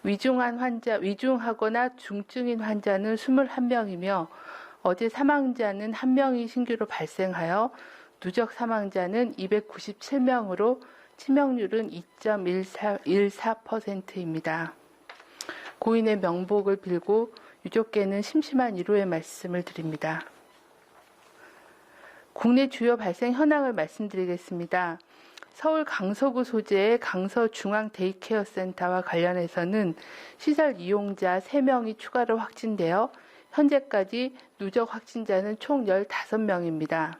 위중하거나 중증인 환자는 21명이며 어제 사망자는 1명이 신규로 발생하여 누적 사망자는 297명으로 치명률은 2.14%입니다. 고인의 명복을 빌고 유족께는 심심한 위로의 말씀을 드립니다. 국내 주요 발생 현황을 말씀드리겠습니다. 서울 강서구 소재의 강서중앙데이케어센터와 관련해서는 시설 이용자 3명이 추가로 확진되어 현재까지 누적 확진자는 총 15명입니다.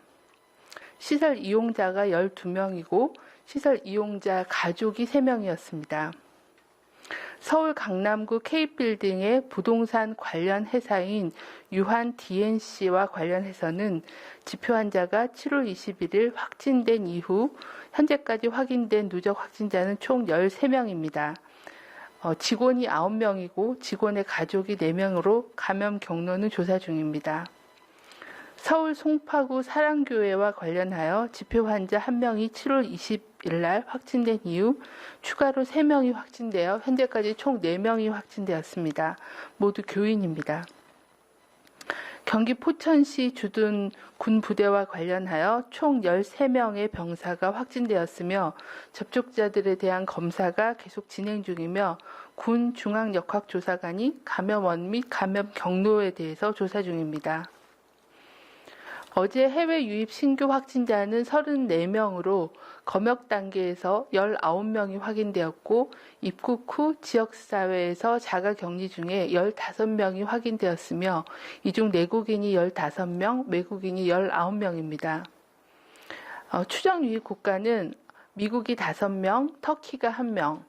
시설 이용자가 12명이고 시설 이용자 가족이 3명이었습니다. 서울 강남구 K빌딩의 부동산 관련 회사인 유한 DNC와 관련해서는 지표 환자가 7월 21일 확진된 이후 현재까지 확인된 누적 확진자는 총 13명입니다. 직원이 9명이고 직원의 가족이 4명으로 감염 경로는 조사 중입니다. 서울 송파구 사랑교회와 관련하여 지표 환자 1명이 7월 20일 날 확진된 이후 추가로 3명이 확진되어 현재까지 총 4명이 확진되었습니다. 모두 교인입니다. 경기 포천시 주둔 군부대와 관련하여 총 13명의 병사가 확진되었으며 접촉자들에 대한 검사가 계속 진행 중이며 군 중앙역학조사관이 감염원 및 감염 경로에 대해서 조사 중입니다. 어제 해외 유입 신규 확진자는 34명으로 검역 단계에서 19명이 확인되었고 입국 후 지역사회에서 자가격리 중에 15명이 확인되었으며 이 중 내국인이 15명, 외국인이 19명입니다. 추정 유입 국가는 미국이 5명, 터키가 1명,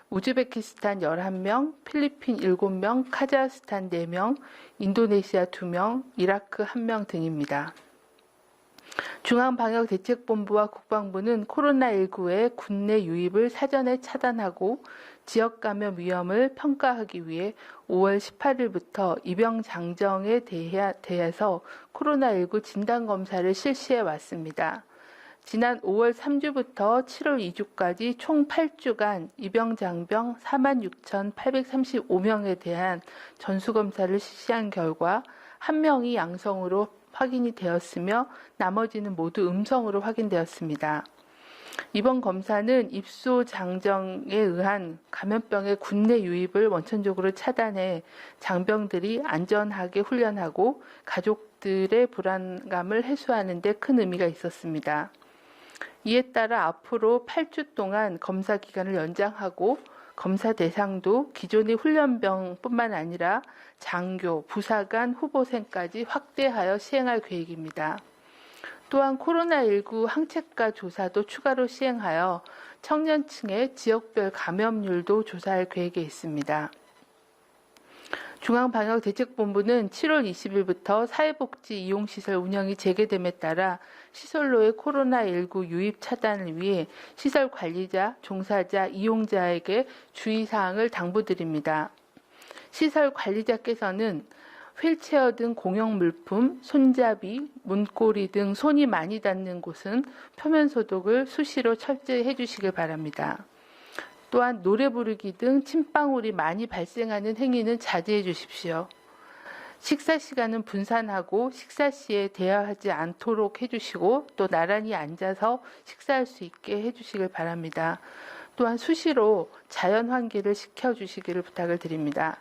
우즈베키스탄 11명, 필리핀 7명, 카자흐스탄 4명, 인도네시아 2명, 이라크 1명 등입니다. 중앙방역대책본부와 국방부는 코로나19의 국내 유입을 사전에 차단하고 지역 감염 위험을 평가하기 위해 5월 18일부터 입영장정에 대해서 코로나19 진단검사를 실시해 왔습니다. 지난 5월 3주부터 7월 2주까지 총 8주간 입영장병 46,835명에 대한 전수검사를 실시한 결과 1명이 양성으로 확인이 되었으며 나머지는 모두 음성으로 확인되었습니다. 이번 검사는 입소 장정에 의한 감염병의 국내 유입을 원천적으로 차단해 장병들이 안전하게 훈련하고 가족들의 불안감을 해소하는 데 큰 의미가 있었습니다. 이에 따라 앞으로 8주 동안 검사 기간을 연장하고 검사 대상도 기존의 훈련병뿐만 아니라 장교, 부사관, 후보생까지 확대하여 시행할 계획입니다. 또한 코로나19 항체가 조사도 추가로 시행하여 청년층의 지역별 감염률도 조사할 계획에 있습니다. 중앙방역대책본부는 7월 20일부터 사회복지 이용시설 운영이 재개됨에 따라 시설로의 코로나19 유입 차단을 위해 시설 관리자, 종사자, 이용자에게 주의사항을 당부드립니다. 시설 관리자께서는 휠체어 등 공용 물품, 손잡이, 문고리 등 손이 많이 닿는 곳은 표면 소독을 수시로 철저히 해주시길 바랍니다. 또한 노래 부르기 등 침방울이 많이 발생하는 행위는 자제해 주십시오. 식사 시간은 분산하고 식사 시에 대화하지 않도록 해주시고 또 나란히 앉아서 식사할 수 있게 해주시길 바랍니다. 또한 수시로 자연 환기를 시켜주시기를 부탁을 드립니다.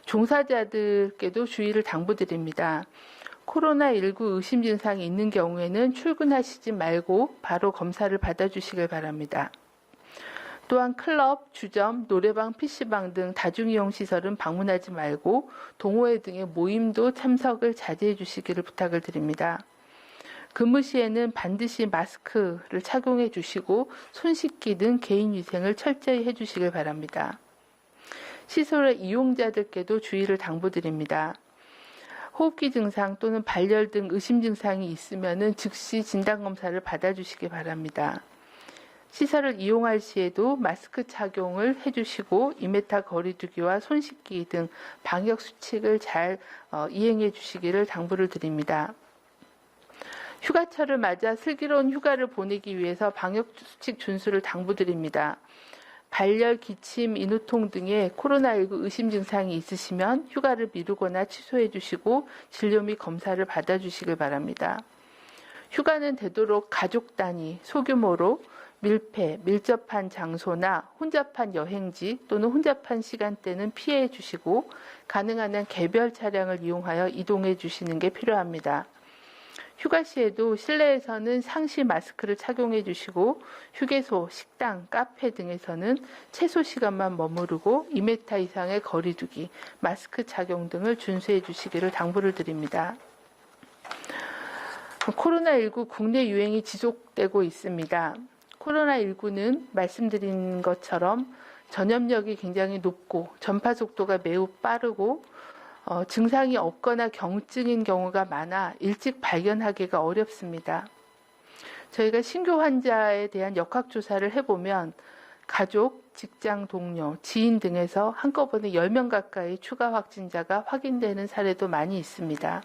종사자들께도 주의를 당부드립니다. 코로나19 의심 증상이 있는 경우에는 출근하시지 말고 바로 검사를 받아주시길 바랍니다. 또한 클럽, 주점, 노래방, PC방 등 다중이용시설은 방문하지 말고 동호회 등의 모임도 참석을 자제해 주시기를 부탁을 드립니다. 근무 시에는 반드시 마스크를 착용해 주시고 손 씻기 등 개인위생을 철저히 해주시길 바랍니다. 시설의 이용자들께도 주의를 당부드립니다. 호흡기 증상 또는 발열 등 의심 증상이 있으면 즉시 진단검사를 받아주시기 바랍니다. 시설을 이용할 시에도 마스크 착용을 해주시고 2m 거리두기와 손 씻기 등 방역 수칙을 잘 이행해 주시기를 당부를 드립니다. 휴가철을 맞아 슬기로운 휴가를 보내기 위해서 방역 수칙 준수를 당부드립니다. 발열, 기침, 인후통 등의 코로나19 의심 증상이 있으시면 휴가를 미루거나 취소해 주시고 진료 및 검사를 받아 주시길 바랍니다. 휴가는 되도록 가족 단위, 소규모로 밀폐, 밀접한 장소나 혼잡한 여행지 또는 혼잡한 시간대는 피해 주시고 가능한 한 개별 차량을 이용하여 이동해 주시는 게 필요합니다. 휴가 시에도 실내에서는 상시 마스크를 착용해 주시고 휴게소, 식당, 카페 등에서는 최소 시간만 머무르고 2m 이상의 거리 두기, 마스크 착용 등을 준수해 주시기를 당부를 드립니다. 코로나19 국내 유행이 지속되고 있습니다. 코로나19는 말씀드린 것처럼 전염력이 굉장히 높고 전파 속도가 매우 빠르고 증상이 없거나 경증인 경우가 많아 일찍 발견하기가 어렵습니다. 저희가 신규 환자에 대한 역학조사를 해보면 가족, 직장 동료, 지인 등에서 한꺼번에 10명 가까이 추가 확진자가 확인되는 사례도 많이 있습니다.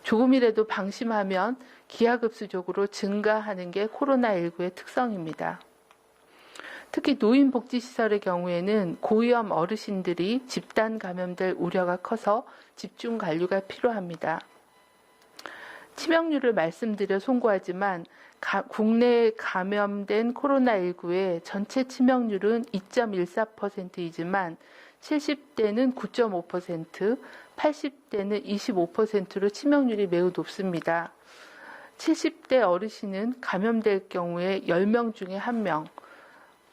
조금이라도 방심하면 기하급수적으로 증가하는 게 코로나19의 특성입니다. 특히 노인복지시설의 경우에는 고위험 어르신들이 집단 감염될 우려가 커서 집중 관리가 필요합니다. 치명률을 말씀드려 송구하지만 국내에 감염된 코로나19의 전체 치명률은 2.14%이지만 70대는 9.5%, 80대는 25%로 치명률이 매우 높습니다. 70대 어르신은 감염될 경우에 10명 중에 1명,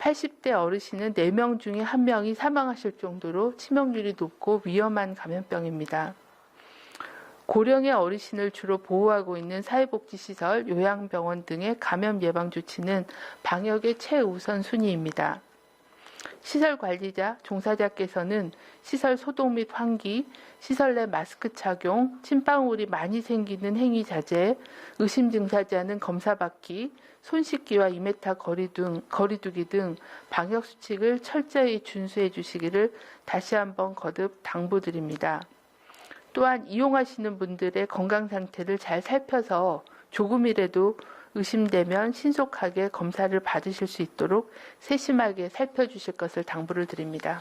80대 어르신은 4명 중에 1명이 사망하실 정도로 치명률이 높고 위험한 감염병입니다. 고령의 어르신을 주로 보호하고 있는 사회복지시설, 요양병원 등의 감염 예방 조치는 방역의 최우선 순위입니다. 시설 관리자, 종사자께서는 시설 소독 및 환기, 시설 내 마스크 착용, 침방울이 많이 생기는 행위 자제, 의심 증사자는 검사 받기, 손 씻기와 2m 거리두기 등 방역 수칙을 철저히 준수해 주시기를 다시 한번 거듭 당부드립니다. 또한 이용하시는 분들의 건강 상태를 잘 살펴서 조금이라도 의심되면 신속하게 검사를 받으실 수 있도록 세심하게 살펴주실 것을 당부를 드립니다.